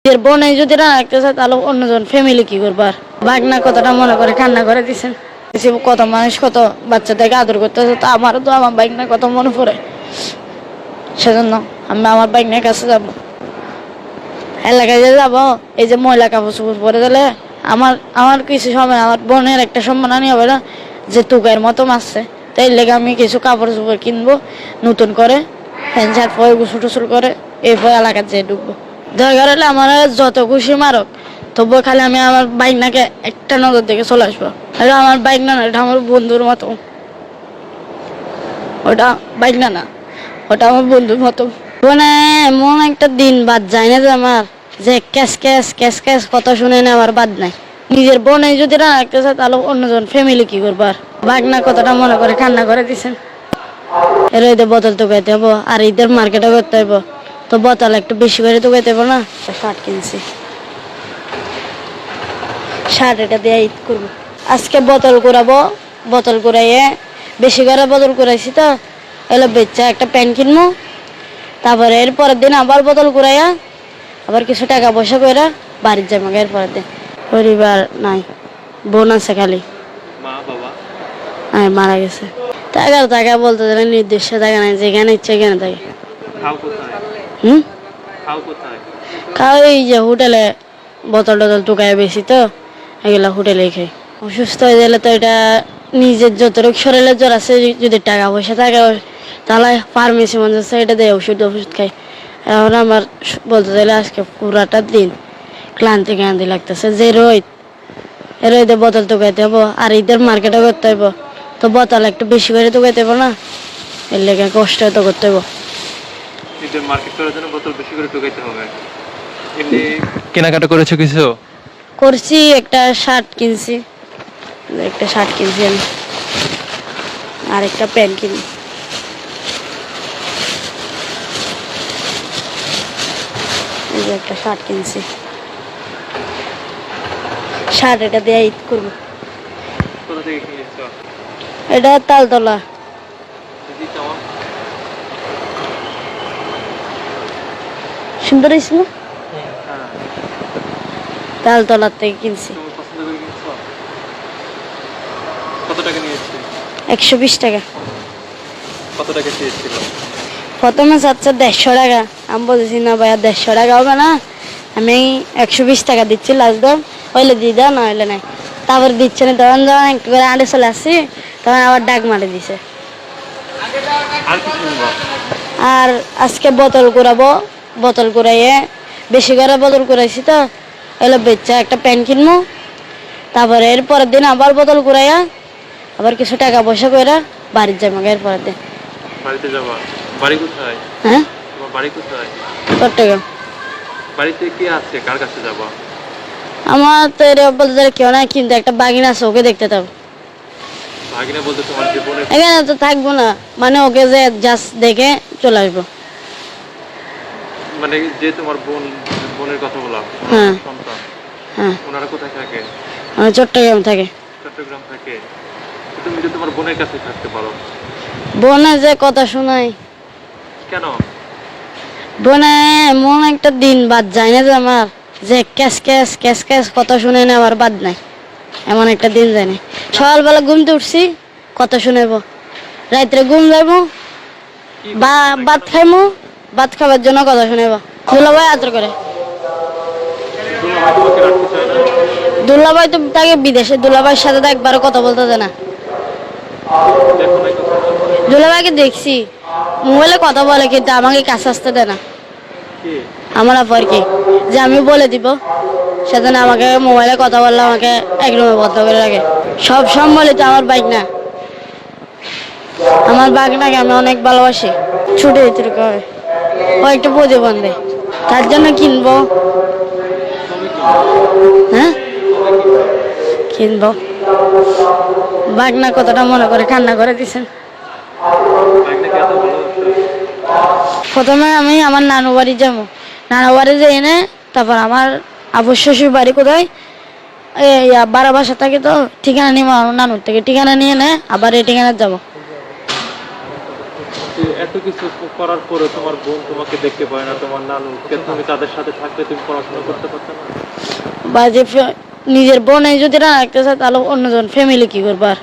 এর বোনে যদি না রাখতে চায় তাহলে অন্যজন ফ্যামিলি কি করবো আর বাগনা কতটা মনে করে কান্না করে দিচ্ছেন কত মানুষ কত বাচ্চাদেরকে আদর করতেছে তো আমারও তো আমার বাইক না কত মনে পড়ে সেজন্য আমি আমার বাইক নিয়ে কাছে যাবো এলাকায় যে যাবো এই যে ময়লা কাপড় চোপড় পরে দিলে আমার আমার কিছু সময় আমার বোনের একটা সম্মানই হবে না যে তুকের মতো মারছে তাই লেগে আমি কিছু কাপড় চোপড় কিনবো নতুন করে প্যান্ট শার্ট পরে গোসল টোসল করে এরপর এলাকার যেয়ে ঢুকবো দরকার হলে আমার যত খুশি মারক তবুও খালি আমি আমার বাইক নাকে একটা নজর দেখে চলে আসবো এটা আমার বাইক না এটা আমার বন্ধুর মতো ওটা বাইক না ওটা আমার বন্ধুর মতো মানে এমন একটা দিন বাদ যায় না যে আমার যে ক্যাশ ক্যাশ ক্যাশ ক্যাশ কথা শুনে না আমার বাদ নাই নিজের বোনে যদি না রাখতে চায় তাহলে অন্যজন ফ্যামিলি কি করবো আর বাগনা কতটা মনে করে কান্না করে দিচ্ছেন এর ঈদের বোতল তো গাইতে হবো আর ঈদের মার্কেটও করতে হইব তো বোতল একটু বেশি করে তো গাইতে হবো না শার্ট কিনছি শার্ট এটা দিয়ে ঈদ করবো আজকে বোতল কুড়াবো বোতল কুড়াইয়ে বেশি করে বোতল কুড়াইছি তো এলো বেচ্চা একটা প্যান্ট কিনবো তারপরে এর পরের দিন আবার বোতল কুড়াইয়া আবার কিছু টাকা পয়সা করে বাড়ির যাবো এর পরের দিন পরিবার নাই বোন আছে খালি হ্যাঁ মারা গেছে টাকার টাকা বলতে গেলে নির্দিষ্ট টাকা নাই যেখানে ইচ্ছে এখানে থাকে খাও এই যে হোটেলে বোতল টোতল টুকায় বেশি তো এগুলো হোটেলেই খাই অসুস্থ হয়ে গেলে তো এটা নিজের যতটুকু শরীরে জ্বর আছে যদি টাকা পয়সা থাকে তাহলে ফার্মেসি মনে হচ্ছে এটা দেয় ওষুধ খাই এখন আমার বলতে গেলে আজকে পুরাটা দিন ক্লান্তি ক্লান্তি লাগতেছে যে রোদে বোতল টুকাইতে হবো আর ঈদের মার্কেটও করতে হইব তো বোতল একটু বেশি করে টুকাইতে হবো না এর লেগে কষ্ট তো করতে হইব ঈদের মার্কেট করার জন্য বোতল বেশি করে টুকাইতে হবে এমনি কেনাকাটা করেছো কিছু করছি একটা শার্ট কিনছি আমি আর একটা প্যান্ট কিনি এই যে একটা শার্ট কিনছি শার্ট এটা দিয়ে ঈদ করবো কোথা থেকে কিনেছো এটা তালতলা দিদি কেমন সুন্দর হয়েছিল হ্যাঁ তালতলার থেকে কিনছি তুমি পছন্দ করে কিনছো কত টাকা নিয়েছে 120 টাকা কত টাকা চেয়েছিল প্রথমে চাচ্ছে 150 টাকা আমি বলছি না ভাইয়া 150 টাকা হবে না আমি 120 টাকা দিচ্ছি লাস্ট দাম হইলে দিয়ে দাও না হইলে নাই তারপর দিচ্ছে না তখন যখন একটু করে আড়ে চলে আসছি তখন আবার ডাক মারে দিছে আর কি কিনবো আর আজকে বোতল কুড়াবো বোতল কুড়াইয়ে বেশি করে বোতল কুড়াইছি তো এলো বেচ্চা একটা প্যান্ট কিনবো তারপরে এর পরের দিন আবার বোতল কুড়াইয়া আবার কিছু টাকা পয়সা করে বাড়ির যাবো এর পরের দিন বাড়িতে যাবা বাড়ি কোথায় হ্যাঁ তোমার বাড়ি কোথায় চট্টগ্রাম বাড়িতে কি আছে কার কাছে যাবা আমার তো এর বলতে কেউ নাই কিন্তু একটা বাগিনা আছে ওকে দেখতে যাবো ভাগিনা বলতে তোমার জীবনে এখানে তো থাকবো না মানে ওকে যে জাস্ট দেখে চলে আসবো মানে যে তোমার বোনের কথা বলা হ্যাঁ সন্তান হ্যাঁ ওনারা কোথায় থাকে আমি চট্টগ্রাম থাকে চট্টগ্রাম থাকে তুমি তো তোমার বোনের কাছে থাকতে পারো বোনে যে কথা শোনাই কেন বোনে এমন একটা দিন বাদ যায় না যে আমার যে ক্যাশ ক্যাশ ক্যাশ ক্যাশ কথা শুনে না আমার বাদ নাই এমন একটা দিন যায় না সকালবেলা ঘুমতে উঠছি কথা শুনেবো রাত্রে ঘুম যাইবো বা ভাত খাইমো ভাত খাবার জন্য কথা শুনেবো দুলাভাই আদর করে তোমাকে রাখতে চায় না দুলাভাই তো তাকে বিদেশে দুলাভাইয়ের সাথে তো একবারও কথা বলতে দেয় না দেখো নাই কথা দুলাভাইকে দেখছি মোবাইলে কথা বলে কিন্তু আমাকে কাছে আসতে দেয় না কি আমার আবার কি যে আমি বলে দিব সেদিন আমাকে মোবাইলে কথা বললে আমাকে এক রুমে বদ্ধ করে রাখে সব সম্বলিত আমার বাইক না আমার বাগনাকে আমি অনেক ভালোবাসি ছুটে ভিতরে হয় ও একটু প্রতিবন্ধী তার জন্য কিনবো হ্যাঁ কিনবো বাগনা কতটা মনে করে কান্না করে দিছেন ভাগিনাকে এত ভালোবাসো প্রথমে আমি আমার নানু বাড়ি যাবো নানু বাড়ি যেয়ে এনে তারপর আমার আবুর শ্বশুর বাড়ি কোথায় এই বারা বাসা থাকে তো ঠিকানা নিবো আমার নানুর থেকে ঠিকানা নিয়ে নে আবার এই ঠিকানা যাবো যে এত কিছু করার পরে তোমার বোন তোমাকে দেখতে পায় না, তোমার নানুকে, তুমি তাদের সাথে থাকলে তুমি পড়াশোনা করতে পারতে না? বা যে নিজের বোনে যদি না রাখতে চায় তাহলে অন্যজন ফ্যামিলি কি করবার।